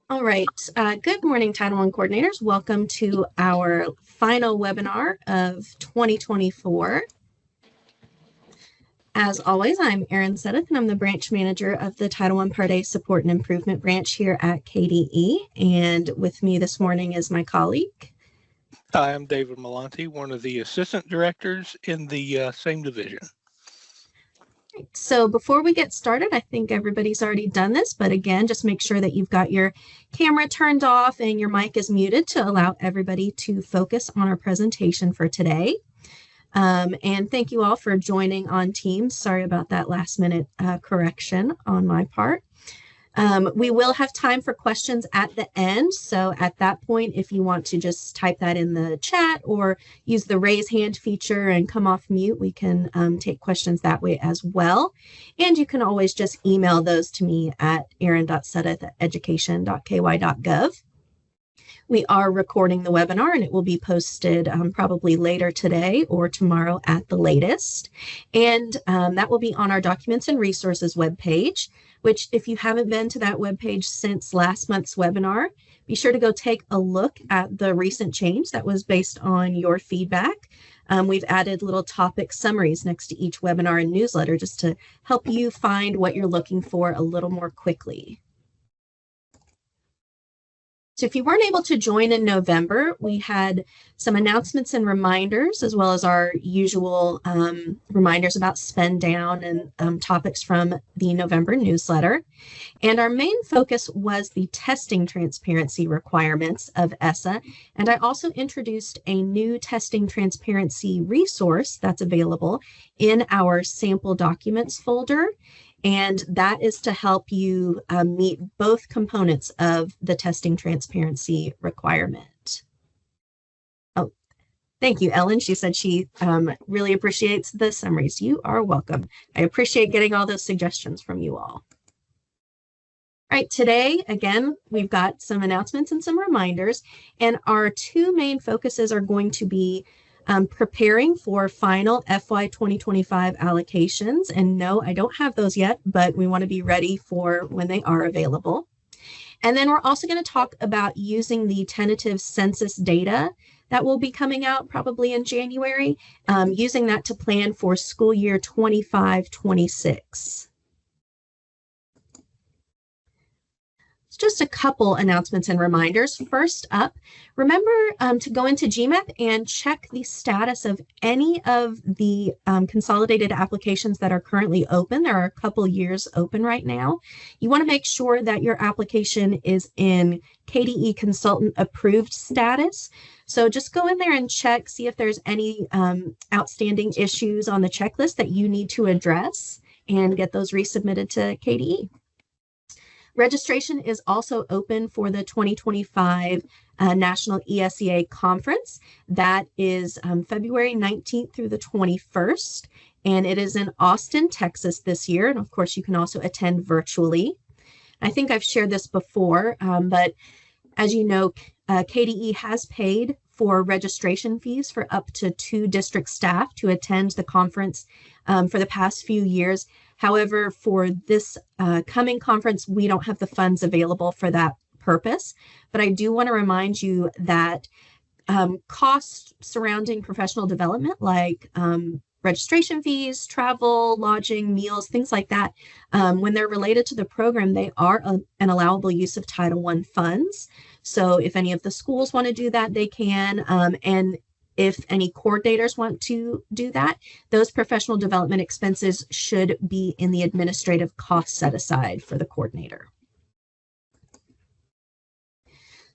All right. Good morning, Title I coordinators. Welcome to our final webinar of 2024. As always, I'm Erin Sedith, and I'm the branch manager of the Title I Part A Support and Improvement branch here at KDE. And with me this morning is my colleague. Hi, I'm David Malonte, one of the assistant directors in the same division. So before we get started, I think everybody's already done this, but again, just make sure that you've got your camera turned off and your mic is muted to allow everybody to focus on our presentation for today. And thank you all for joining on Teams. Sorry about that last minute correction on my part. We will have time for questions at the end. So at that point, if you want to just type that in the chat or use the raise hand feature and come off mute, we can take questions that way as well. And you can always just email those to me at erin.sedith@education.ky.gov. We are recording the webinar and it will be posted probably later today or tomorrow at the latest. And that will be on our Documents and Resources webpage, which if you haven't been to that webpage since last month's webinar, be sure to go take a look at the recent change that was based on your feedback. We've added little topic summaries next to each webinar and newsletter just to help you find what you're looking for a little more quickly. So if you weren't able to join in November, we had some announcements and reminders, as well as our usual reminders about spend down and topics from the November newsletter. And our main focus was the testing transparency requirements of ESSA. And I also introduced a new testing transparency resource that's available in our sample documents folder. And that is to help you meet both components of the testing transparency requirement. Oh, thank you, Ellen. She said she really appreciates the summaries. You are welcome. I appreciate getting all those suggestions from you all. All right, today, again, we've got some announcements and some reminders, and our two main focuses are going to be preparing for final FY 2025 allocations. And no, I don't have those yet, but we want to be ready for when they are available. And then we're also going to talk about using the tentative census data that will be coming out probably in January, using that to plan for school year 25-26. Just a couple announcements and reminders. First up, remember to go into GMAP and check the status of any of the consolidated applications that are currently open. There are a couple years open right now. You want to make sure that your application is in KDE consultant approved status. So just go in there and check, see if there's any outstanding issues on the checklist that you need to address and get those resubmitted to KDE. Registration is also open for the 2025 National ESEA Conference. That is February 19th through the 21st, and it is in Austin, Texas this year. And of course, you can also attend virtually. I think I've shared this before, but as you know, KDE has paid for registration fees for up to 2 district staff to attend the conference for the past few years. However, for this coming conference, we don't have the funds available for that purpose. But I do want to remind you that costs surrounding professional development, like registration fees, travel, lodging, meals, things like that, when they're related to the program, they are an allowable use of Title I funds. So if any of the schools want to do that, they can. And if any coordinators want to do that, those professional development expenses should be in the administrative cost set aside for the coordinator.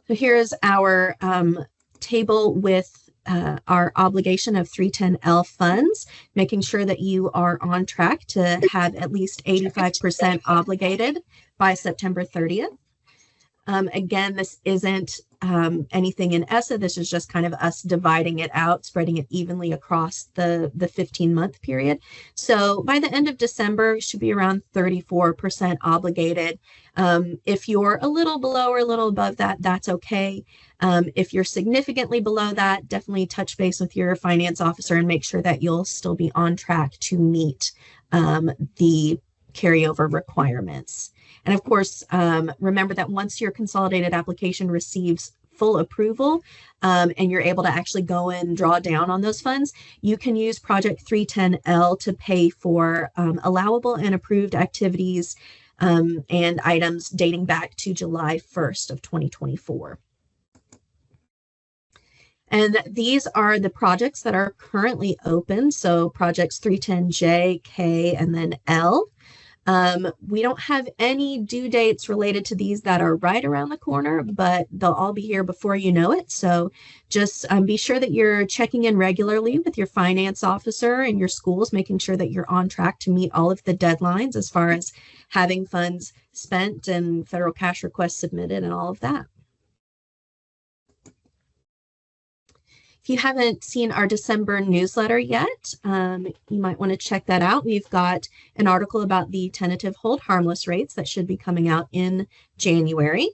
So here's our table with our obligation of 310L funds, making sure that you are on track to have at least 85% obligated by September 30th. Again, this isn't anything in ESSA. This is just kind of us dividing it out, spreading it evenly across the 15-month period. So by the end of December, it should be around 34% obligated. If you're a little below or a little above that, that's okay. If you're significantly below that, definitely touch base with your finance officer and make sure that you'll still be on track to meet the carryover requirements. And of course, remember that once your consolidated application receives full approval and you're able to actually go and draw down on those funds, you can use Project 310L to pay for allowable and approved activities and items dating back to July 1st of 2024. And these are the projects that are currently open. So projects 310J, K, and then L. We don't have any due dates related to these that are right around the corner, but they'll all be here before you know it. So just be sure that you're checking in regularly with your finance officer and your schools, making sure that you're on track to meet all of the deadlines as far as having funds spent and federal cash requests submitted and all of that. If you haven't seen our December newsletter yet, you might want to check that out. We've got an article about the tentative hold harmless rates that should be coming out in January,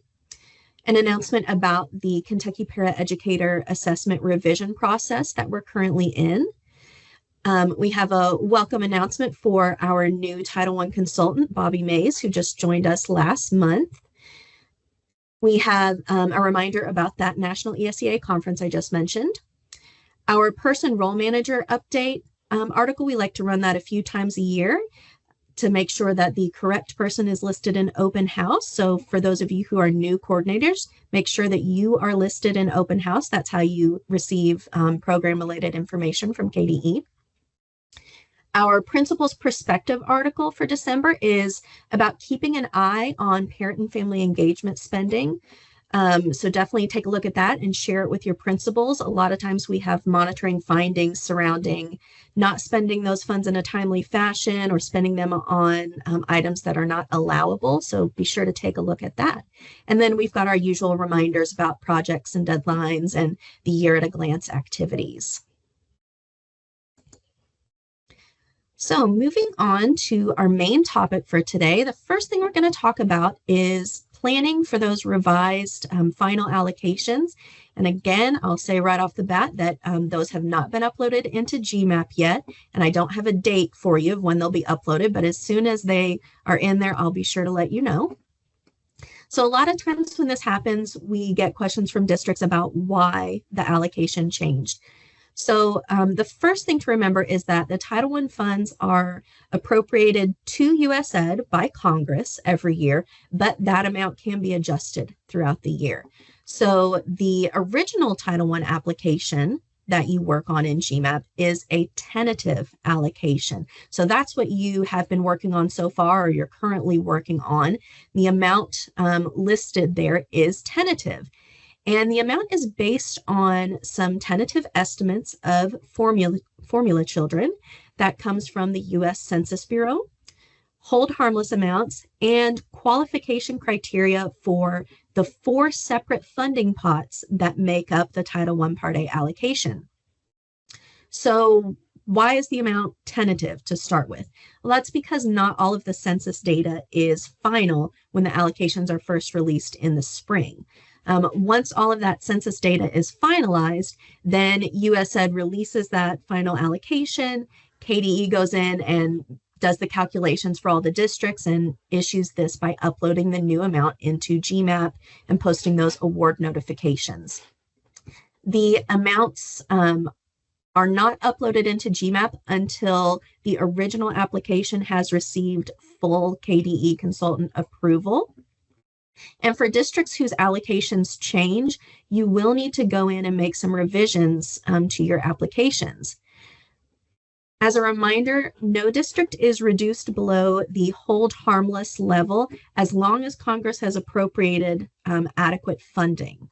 an announcement about the Kentucky Paraeducator Assessment Revision process that we're currently in. We have a welcome announcement for our new Title I consultant, Bobby Mays, who just joined us last month. We have a reminder about that National ESEA conference I just mentioned. Our person role manager update article, we like to run that a few times a year to make sure that the correct person is listed in open house. So for those of you who are new coordinators, make sure that you are listed in open house. That's how you receive program related information from KDE. Our principal's perspective article for December is about keeping an eye on parent and family engagement spending. So definitely take a look at that and share it with your principals. A lot of times we have monitoring findings surrounding not spending those funds in a timely fashion or spending them on items that are not allowable. So be sure to take a look at that. And then we've got our usual reminders about projects and deadlines and the year at a glance activities. So moving on to our main topic for today, the first thing we're going to talk about is planning for those revised final allocations. And again, I'll say right off the bat that those have not been uploaded into GMAP yet, and I don't have a date for you of when they'll be uploaded, but as soon as they are in there, I'll be sure to let you know. So a lot of times when this happens, we get questions from districts about why the allocation changed. So the first thing to remember is that the Title I funds are appropriated to USED by Congress every year, but that amount can be adjusted throughout the year. So the original Title I application that you work on in GMAP is a tentative allocation. So that's what you have been working on so far, or you're currently working on. The amount listed there is tentative. And the amount is based on some tentative estimates of formula children that comes from the U.S. Census Bureau, hold harmless amounts, and qualification criteria for the 4 separate funding pots that make up the Title I Part A allocation. So why is the amount tentative to start with? Well, that's because not all of the census data is final when the allocations are first released in the spring. Once all of that census data is finalized, then USED releases that final allocation. KDE goes in and does the calculations for all the districts and issues this by uploading the new amount into GMAP and posting those award notifications. The amounts are not uploaded into GMAP until the original application has received full KDE consultant approval. And for districts whose allocations change, you will need to go in and make some revisions to your applications. As a reminder, no district is reduced below the hold harmless level as long as Congress has appropriated adequate funding.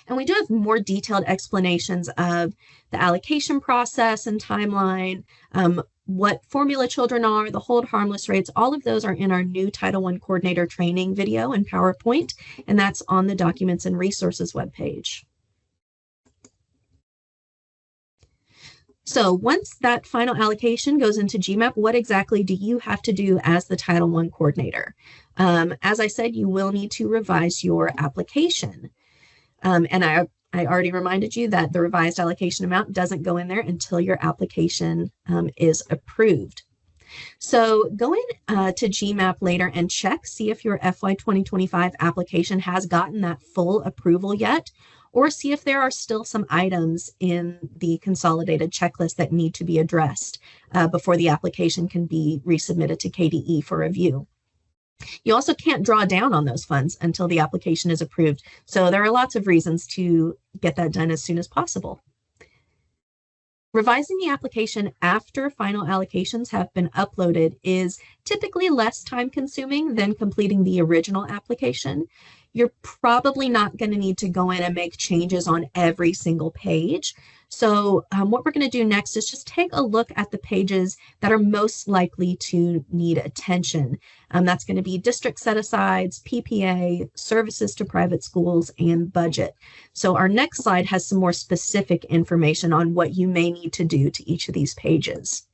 And we do have more detailed explanations of the allocation process and timeline, what formula children are, the hold harmless rates. All of those are in our new Title I coordinator training video and PowerPoint, and that's on the Documents and Resources webpage. So once that final allocation goes into GMAP, what exactly do you have to do as the Title I coordinator? As I said, you will need to revise your application. And I already reminded you that the revised allocation amount doesn't go in there until your application is approved. So go in to GMAP later and check, see if your FY 2025 application has gotten that full approval yet, or see if there are still some items in the consolidated checklist that need to be addressed before the application can be resubmitted to KDE for review. You also can't draw down on those funds until the application is approved. So there are lots of reasons to get that done as soon as possible. Revising the application after final allocations have been uploaded is typically less time consuming than completing the original application. You're probably not going to need to go in and make changes on every single page. So what we're going to do next is just take a look at the pages that are most likely to need attention. That's going to be district set-asides, PPA, services to private schools, and budget. So our next slide has some more specific information on what you may need to do to each of these pages.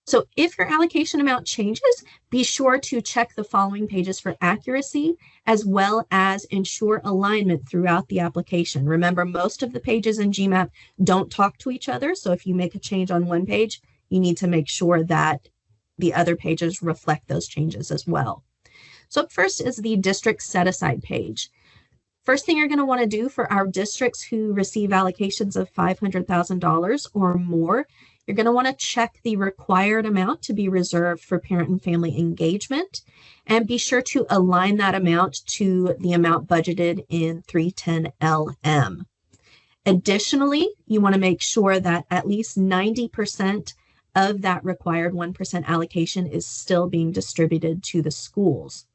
So if your allocation amount changes, be sure to check the following pages for accuracy, as well as ensure alignment throughout the application. Remember, most of the pages in GMAP don't talk to each other. So if you make a change on one page, you need to make sure that the other pages reflect those changes as well. So up first is the district set-aside page. First thing you're going to want to do for our districts who receive allocations of $500,000 or more, you're going to want to check the required amount to be reserved for parent and family engagement, and be sure to align that amount to the amount budgeted in 310LM. Additionally, you want to make sure that at least 90% of that required 1% allocation is still being distributed to the schools.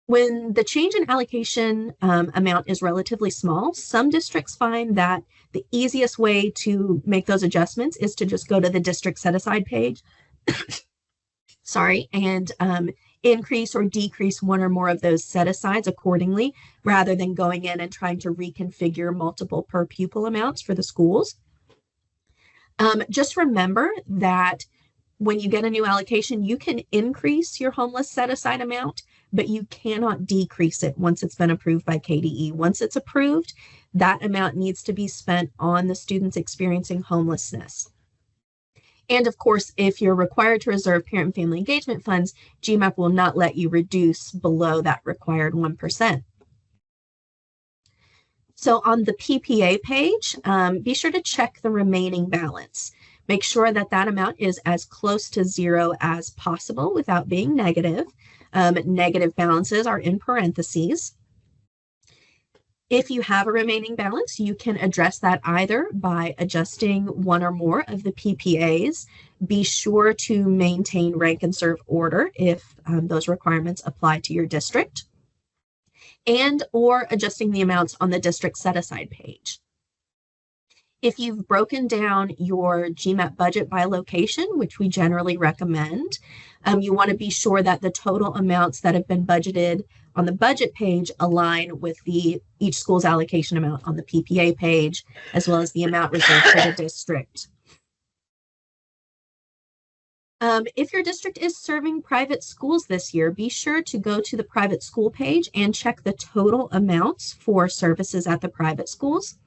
When the change in allocation amount is relatively small, some districts find that the easiest way to make those adjustments is to just go to the district set-aside page, and increase or decrease one or more of those set-asides accordingly, rather than going in and trying to reconfigure multiple per pupil amounts for the schools. Just remember that when you get a new allocation, you can increase your homeless set-aside amount, but you cannot decrease it once it's been approved by KDE. Once it's approved, that amount needs to be spent on the students experiencing homelessness. And of course, if you're required to reserve parent and family engagement funds, GMAP will not let you reduce below that required 1%. So on the PPA page, be sure to check the remaining balance. Make sure that that amount is as close to zero as possible without being negative. Negative balances are in parentheses. If you have a remaining balance, you can address that either by adjusting one or more of the PPAs. Be sure to maintain rank and serve order if those requirements apply to your district, and or adjusting the amounts on the district set-aside page. If you've broken down your GMAP budget by location, which we generally recommend, you want to be sure that the total amounts that have been budgeted on the budget page align with each school's allocation amount on the PPA page, as well as the amount reserved for the district. If your district is serving private schools this year, be sure to go to the private school page and check the total amounts for services at the private schools.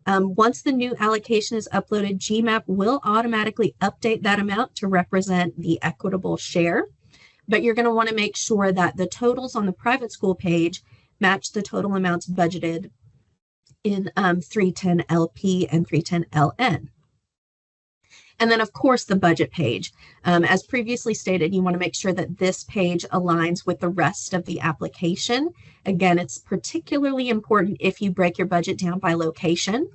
Once the new allocation is uploaded, GMAP will automatically update that amount to represent the equitable share, but you're going to want to make sure that the totals on the private school page match the total amounts budgeted in 310LP and 310LN. And then, of course, the budget page. As previously stated, you want to make sure that this page aligns with the rest of the application. Again, it's particularly important if you break your budget down by location.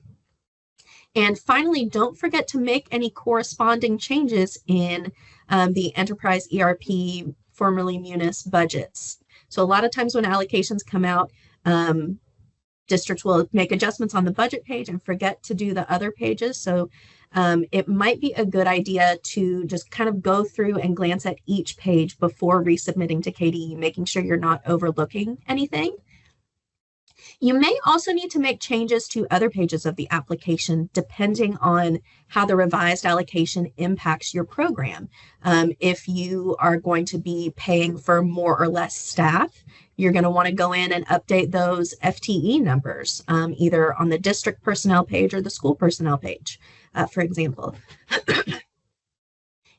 And finally, don't forget to make any corresponding changes in the Enterprise ERP, formerly Munis budgets. So a lot of times when allocations come out, districts will make adjustments on the budget page and forget to do the other pages. So it might be a good idea to just kind of go through and glance at each page before resubmitting to KDE, making sure you're not overlooking anything. You may also need to make changes to other pages of the application depending on how the revised allocation impacts your program. If you are going to be paying for more or less staff, you're going to want to go in and update those FTE numbers, either on the district personnel page or the school personnel page, for example.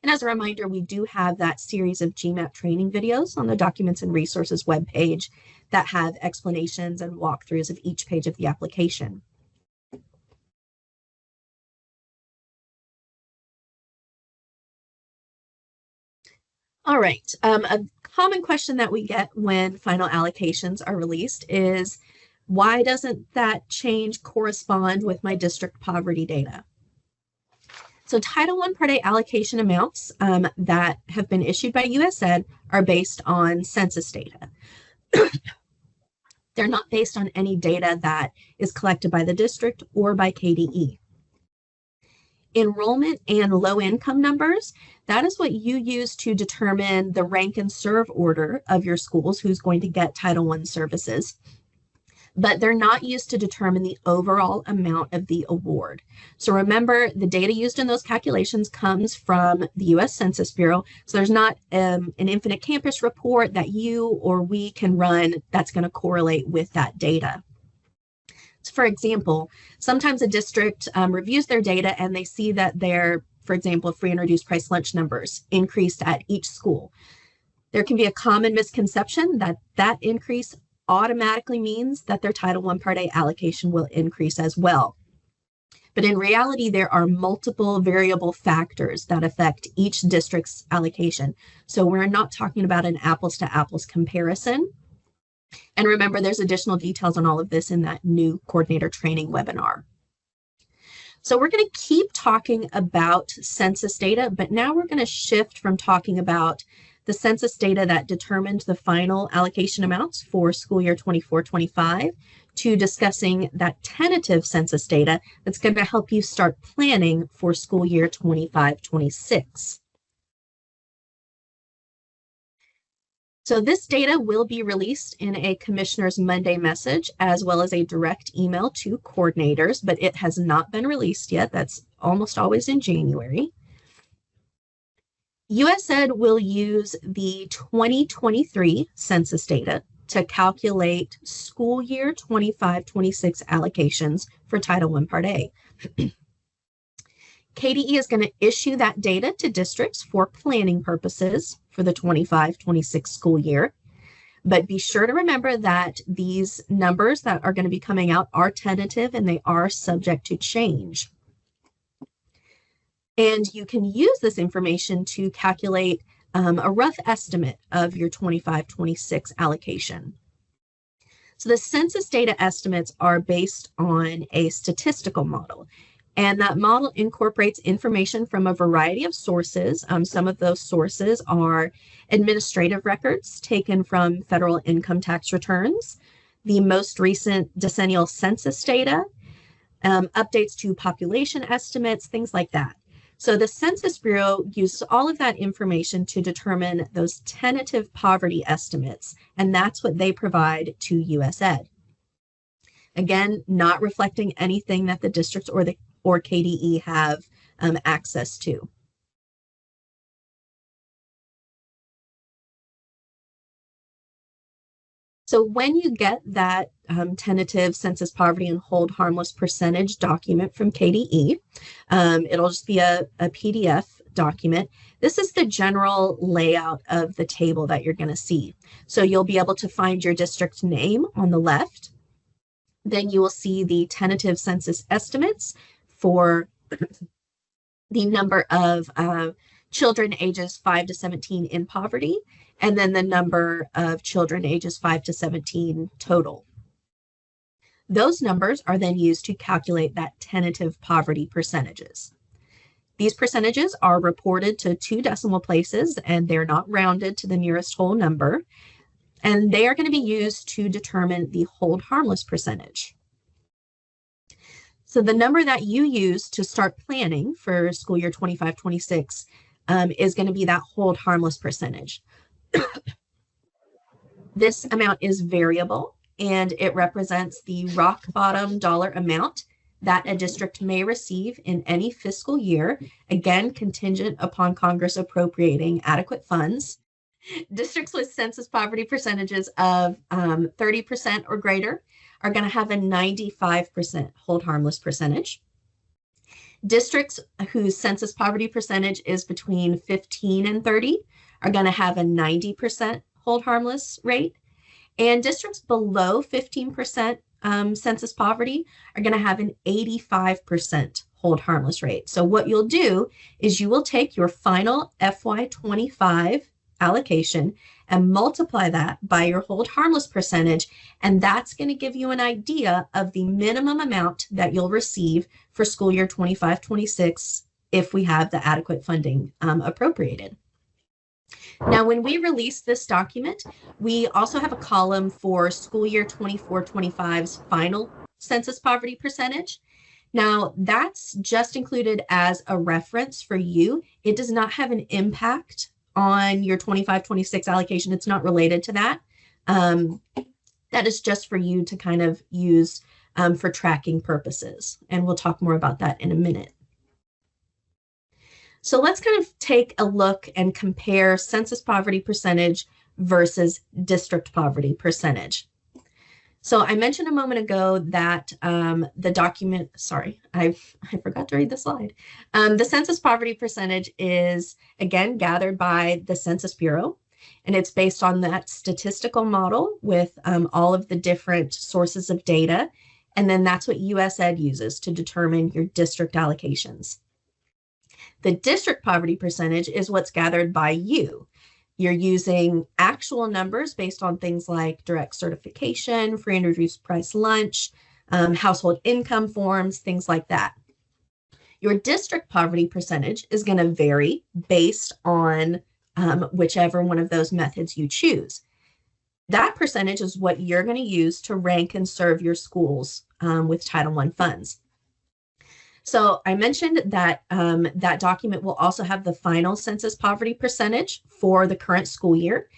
And as a reminder, we do have that series of GMAT training videos on the Documents and Resources webpage that have explanations and walkthroughs of each page of the application. All right, a common question that we get when final allocations are released is, why doesn't that change correspond with my district poverty data? So Title I Part A allocation amounts that have been issued by USAID are based on census data. They're not based on any data that is collected by the district or by KDE. Enrollment and low income numbers, that is what you use to determine the rank and serve order of your schools, who's going to get Title I services. But they're not used to determine the overall amount of the award. So remember, the data used in those calculations comes from the U.S. Census Bureau. So there's not an infinite campus report that you or we can run that's going to correlate with that data. So for example, sometimes a district reviews their data and they see that their, for example, free and reduced price lunch numbers increased at each school. There can be a common misconception that that increase automatically means that their Title I Part A allocation will increase as well. But in reality, there are multiple variable factors that affect each district's allocation. So we're not talking about an apples to apples comparison. And remember, there's additional details on all of this in that new coordinator training webinar. So we're going to keep talking about census data, but now we're going to shift from talking about the census data that determined the final allocation amounts for school year 24-25 to discussing that tentative census data that's going to help you start planning for school year 25-26. So this data will be released in a Commissioner's Monday message as well as a direct email to coordinators, but it has not been released yet. That's almost always in January. USAID will use the 2023 census data to calculate school year 25-26 allocations for Title I Part A. KDE is going to issue that data to districts for planning purposes for the 25-26 school year. But be sure to remember that these numbers that are going to be coming out are tentative and they are subject to change. And you can use this information to calculate a rough estimate of your 25-26 allocation. So the census data estimates are based on a statistical model. And that model incorporates information from a variety of sources. Some of those sources are administrative records taken from federal income tax returns, the most recent decennial census data, updates to population estimates, things like that. So the Census Bureau uses all of that information to determine those tentative poverty estimates, and that's what they provide to USAID. Again, not reflecting anything that the districts or KDE have access to. So when you get that tentative census poverty and hold harmless percentage document from KDE, it'll just be a PDF document. This is the general layout of the table that you're going to see. So you'll be able to find your district name on the left. Then you will see the tentative census estimates for the number of children ages 5 to 17 in poverty, and then the number of children ages 5 to 17 total. Those numbers are then used to calculate that tentative poverty percentages. These percentages are reported to 2 decimal places, and they're not rounded to the nearest whole number, and they are going to be used to determine the hold harmless percentage. So the number that you use to start planning for school year 25-26 is going to be that hold harmless percentage. This amount is variable and it represents the rock bottom dollar amount that a district may receive in any fiscal year, again, contingent upon Congress appropriating adequate funds. Districts with census poverty percentages of 30% or greater are going to have a 95% hold harmless percentage. Districts whose census poverty percentage is between 15 and 30 are going to have a 90% hold harmless rate. And districts below 15% census poverty are going to have an 85% hold harmless rate. So what you'll do is you will take your final FY25 allocation and multiply that by your hold harmless percentage, and that's going to give you an idea of the minimum amount that you'll receive for school year 25-26 if we have the adequate funding appropriated. Now, when we release this document, we also have a column for school year 24-25's final census poverty percentage. Now, that's just included as a reference for you. It does not have an impact on your 25-26 allocation. It's not related to that. That is just for you to kind of use for tracking purposes. And we'll talk more about that in a minute. So let's kind of take a look and compare census poverty percentage versus district poverty percentage. So I mentioned a moment ago that the document, sorry, I forgot to read the slide. The census poverty percentage is, again, gathered by the Census Bureau, and it's based on that statistical model with all of the different sources of data. And then that's what USAID uses to determine your district allocations. The district poverty percentage is what's gathered by you. You're using actual numbers based on things like direct certification, free and reduced price lunch, household income forms, things like that. Your district poverty percentage is going to vary based on whichever one of those methods you choose. That percentage is what you're going to use to rank and serve your schools with Title I funds. So I mentioned that that document will also have the final census poverty percentage for the current school year.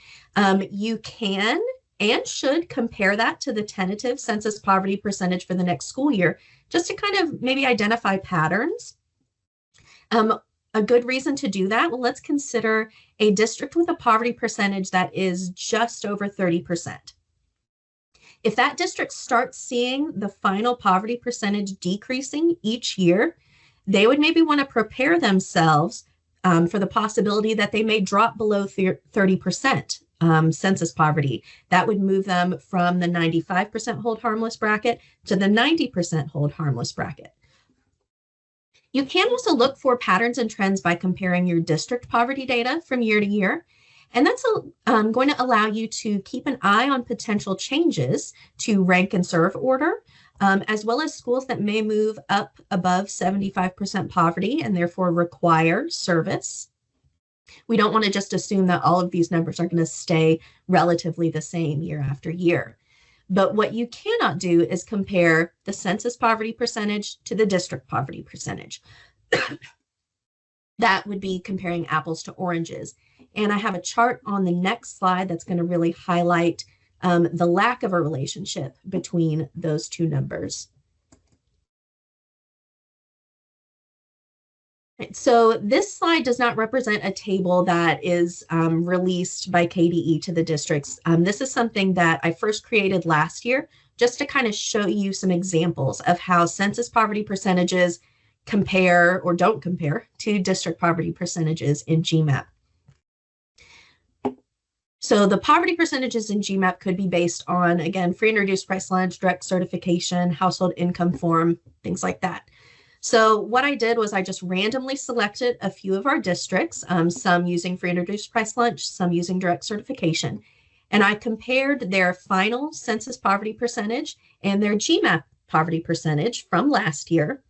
You can and should compare that to the tentative census poverty percentage for the next school year, just to kind of maybe identify patterns. A good reason to do that, well, let's consider a district with a poverty percentage that is just over 30%. If that district starts seeing the final poverty percentage decreasing each year, they would maybe want to prepare themselves for the possibility that they may drop below 30% census poverty. That would move them from the 95% hold harmless bracket to the 90% hold harmless bracket. You can also look for patterns and trends by comparing your district poverty data from year to year. And that's going to allow you to keep an eye on potential changes to rank and serve order, as well as schools that may move up above 75% poverty and therefore require service. We don't want to just assume that all of these numbers are going to stay relatively the same year after year. But what you cannot do is compare the census poverty percentage to the district poverty percentage. That would be comparing apples to oranges. And I have a chart on the next slide that's going to really highlight the lack of a relationship between those two numbers. So this slide does not represent a table that is released by KDE to the districts. This is something that I first created last year just to kind of show you some examples of how census poverty percentages compare or don't compare to district poverty percentages in GMAP. So the poverty percentages in GMAP could be based on, again, free and reduced price lunch, direct certification, household income form, things like that. So what I did was I just randomly selected a few of our districts, some using free and reduced price lunch, some using direct certification, and I compared their final census poverty percentage and their GMAP poverty percentage from last year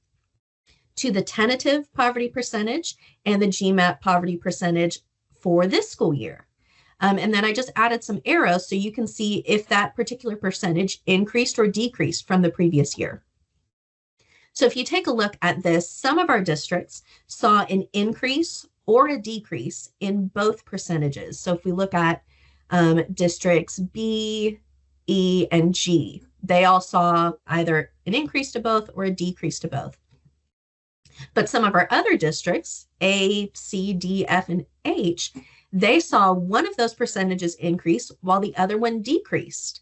to the tentative poverty percentage and the GMAP poverty percentage for this school year. And then I just added some arrows so you can see if that particular percentage increased or decreased from the previous year. So if you take a look at this, some of our districts saw an increase or a decrease in both percentages. So if we look at districts B, E, and G. They all saw either an increase to both or a decrease to both. But some of our other districts, A, C, D, F, and H, they saw one of those percentages increase while the other one decreased.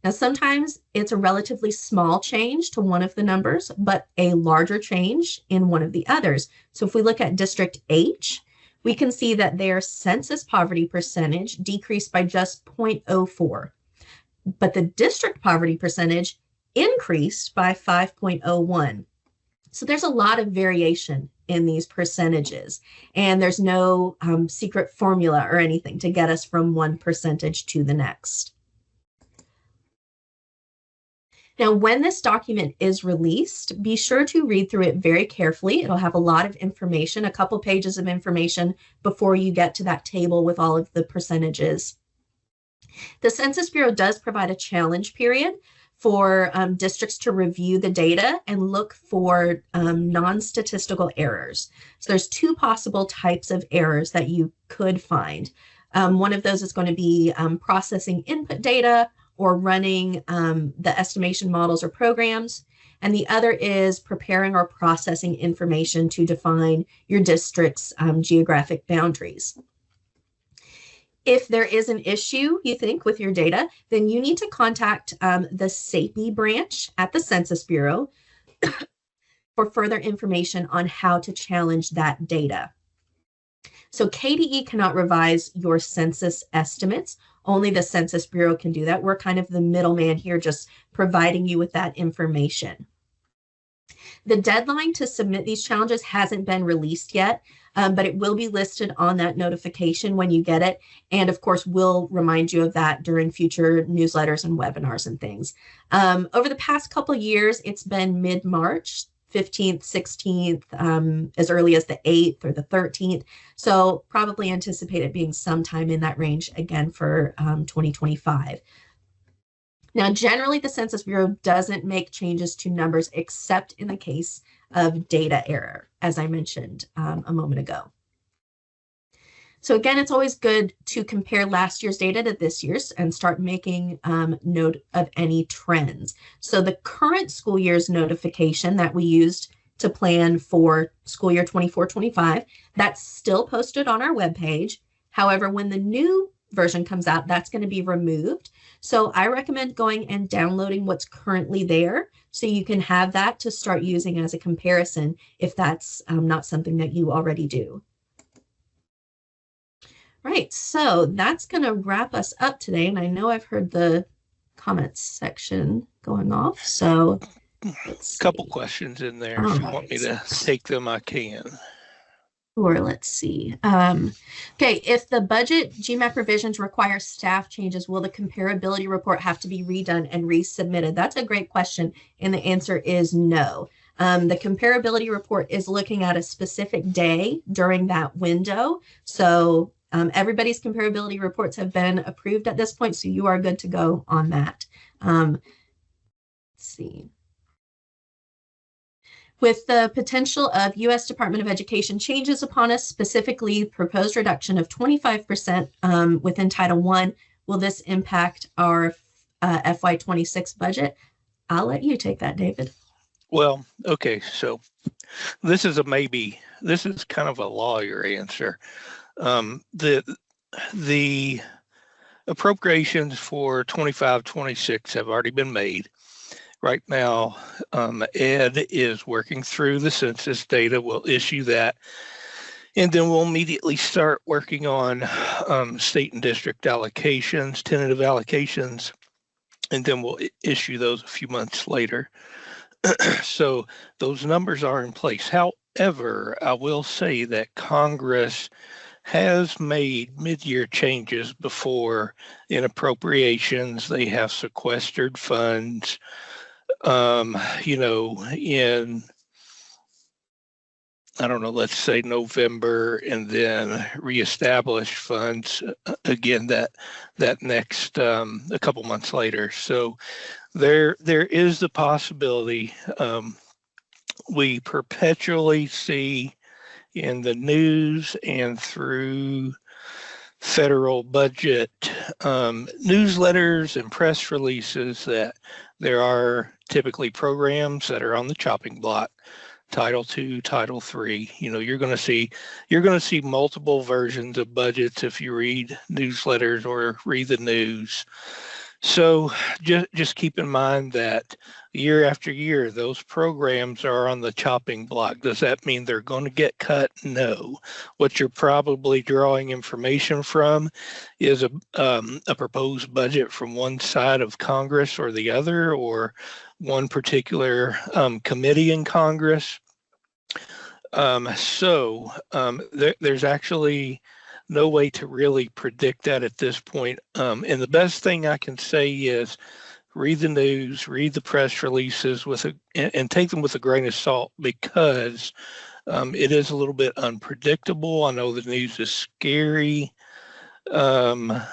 Now, sometimes it's a relatively small change to one of the numbers, but a larger change in one of the others. So if we look at District H, we can see that their census poverty percentage decreased by just 0.04, but the district poverty percentage increased by 5.01. So there's a lot of variation in these percentages, and there's no secret formula or anything to get us from one percentage to the next. Now, when this document is released, be sure to read through it very carefully. It'll have a lot of information, a couple pages of information before you get to that table with all of the percentages. The Census Bureau does provide a challenge period for districts to review the data and look for non-statistical errors. So there's two possible types of errors that you could find. One of those is going to be processing input data or running the estimation models or programs. And the other is preparing or processing information to define your district's geographic boundaries. If there is an issue, you think, with your data, then you need to contact the SAPI branch at the Census Bureau for further information on how to challenge that data. So KDE cannot revise your census estimates. Only the Census Bureau can do that. We're kind of the middleman here, just providing you with that information. The deadline to submit these challenges hasn't been released yet, but it will be listed on that notification when you get it. And of course, we'll remind you of that during future newsletters and webinars and things. Over the past couple of years, it's been mid-March, 15th, 16th, as early as the 8th or the 13th. So probably anticipate it being sometime in that range again for 2025. Now, generally, the Census Bureau doesn't make changes to numbers except in the case of data error, as I mentioned a moment ago. So again, it's always good to compare last year's data to this year's and start making note of any trends. So the current school year's notification that we used to plan for school year 24-25, that's still posted on our webpage. However, when the new version comes out, that's going to be removed. So I recommend going and downloading what's currently there so you can have that to start using as a comparison if that's not something that you already do. Right, so that's going to wrap us up today. And I know I've heard the comments section going off, so let's see. Couple questions in there. If you want me to take them, I can. Or let's see. Okay, if the budget GMAP revisions require staff changes, will the comparability report have to be redone and resubmitted? That's a great question, and the answer is no. The comparability report is looking at a specific day during that window. So everybody's comparability reports have been approved at this point, so you are good to go on that. Let's see. With the potential of U.S. Department of Education changes upon us, specifically proposed reduction of 25% within Title I, will this impact our FY26 budget? I'll let you take that, David. Well, okay, so this is a maybe. This is kind of a lawyer answer. The appropriations for 25-26 have already been made. Right now, Ed is working through the census data. We'll issue that, and then we'll immediately start working on state and district allocations, tentative allocations, and then we'll issue those a few months later. So those numbers are in place. However, I will say that Congress has made mid-year changes before in appropriations. They have sequestered funds. In, I don't know, let's say November, and then reestablished funds again that next a couple months later. So there is the possibility. We perpetually see in the news and through federal budget newsletters and press releases that there are typically programs that are on the chopping block. Title II, Title III. You're going to see multiple versions of budgets if you read newsletters or read the news. So just keep in mind that year after year, those programs are on the chopping block. Does that mean they're going to get cut? No. What you're probably drawing information from is a proposed budget from one side of Congress or the other, or one particular committee in Congress. There's actually no way to really predict that at this point. And the best thing I can say is read the news, read the press releases and take them with a grain of salt, because it is a little bit unpredictable. I know the news is scary. There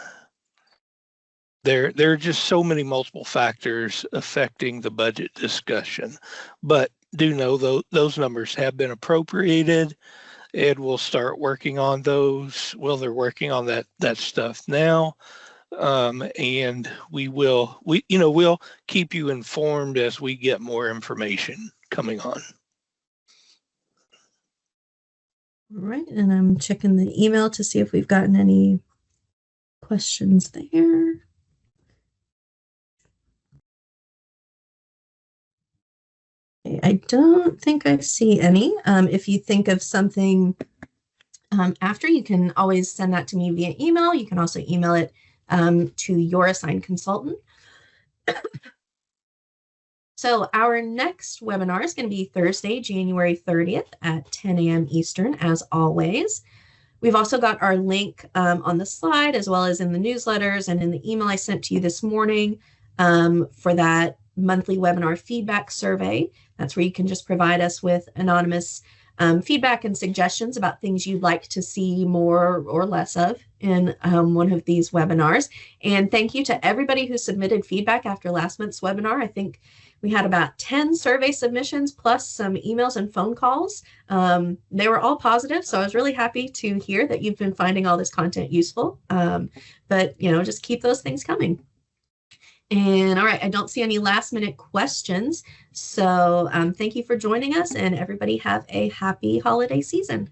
are just so many multiple factors affecting the budget discussion, but do know those numbers have been appropriated. Ed will start working on those. Well, they're working on that stuff now, and we'll keep you informed as we get more information coming on. All right, and I'm checking the email to see if we've gotten any questions there. I don't think I see any. If you think of something after, you can always send that to me via email. You can also email it to your assigned consultant. So our next webinar is going to be Thursday, January 30th at 10 a.m. Eastern, as always. We've also got our link on the slide, as well as in the newsletters and in the email I sent to you this morning for that monthly webinar feedback survey. That's where you can just provide us with anonymous feedback and suggestions about things you'd like to see more or less of in one of these webinars. And thank you to everybody who submitted feedback after last month's webinar. I think we had about 10 survey submissions plus some emails and phone calls. They were all positive, so I was really happy to hear that you've been finding all this content useful. But just keep those things coming. And all right, I don't see any last minute questions. So thank you for joining us, and everybody have a happy holiday season.